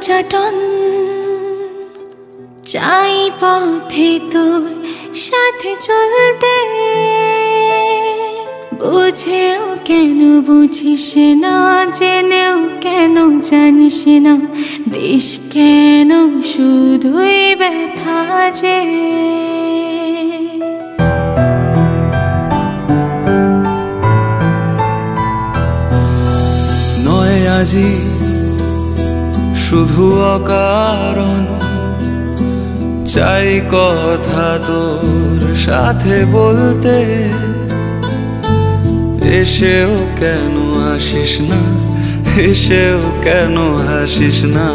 চাটন চাই পথে তোর সাথে চলতে, বুঝেও কেন বুঝিস না, জেনেও কেন জানিস না, দিস কেন শুধুই ব্যথা যে। নয় আজি শুধু অকারণ চাই কথা তোর সাথে বলতে, এসেও কেন আসিস না, এসেও কেন হাসিস না,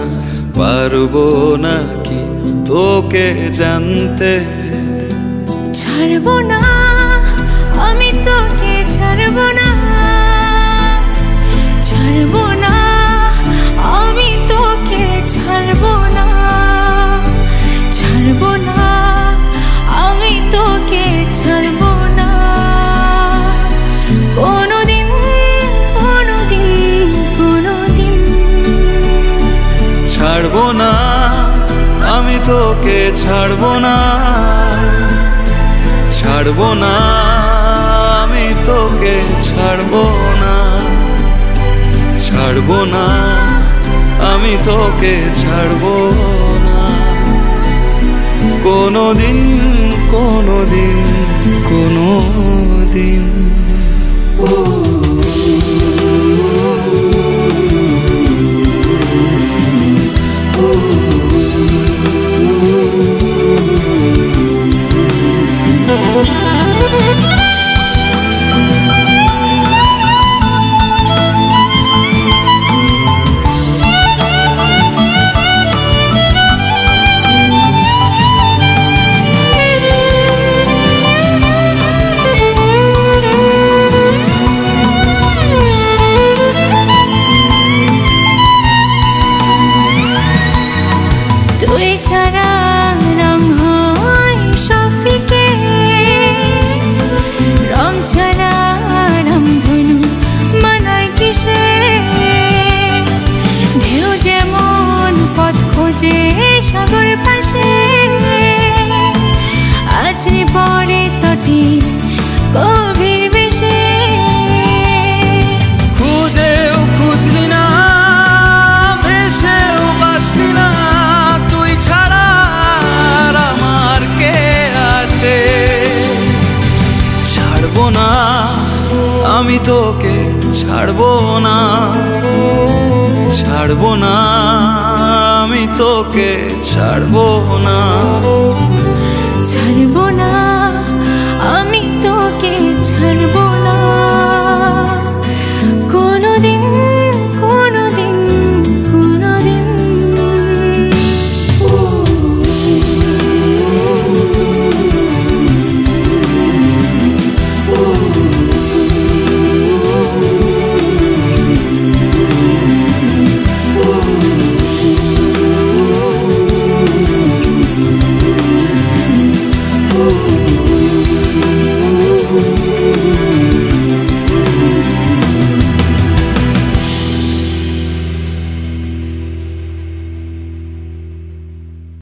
পারবো নাকি তোকে জানতে। ছাড়বো না আমি তোকে, ছাড়বো না, ছাড়বো না আমি তোকে, ছাড়বো না, ছাড়বো না আমি তোকে, ছাড়বো না কোনোদিন, কোনোদিন, কোনোদিন। ছাড়বো না আমি তোকে, ছাড়বো না, ছাড়বো না আমি তোকে, ছাড়বো না, ছাড়বো না আমি তোকে, ছাড়বো না কোনোদিন, কোনোদিন, কোনোদিন। তুই ছাড়া রং হয় সব ফিকে, রং ছাড়া রামধনু মানায় কিসে, ঢেউ যেমন পথ খোঁজে সাগর পাশে, আছড়ে পড়ে তটে গভীর বেশে। খুঁজেও খুঁজলি না, বেশেও বাসলি না, তুই ছাড়া আর আমার কে আছে। ছাড়বো না আমি তোকে, ছাড়বো না, ছাড়বো না আমি তোকে, ছাড়বো না, ছাড়বো না আমি তোকে, ছাড়বো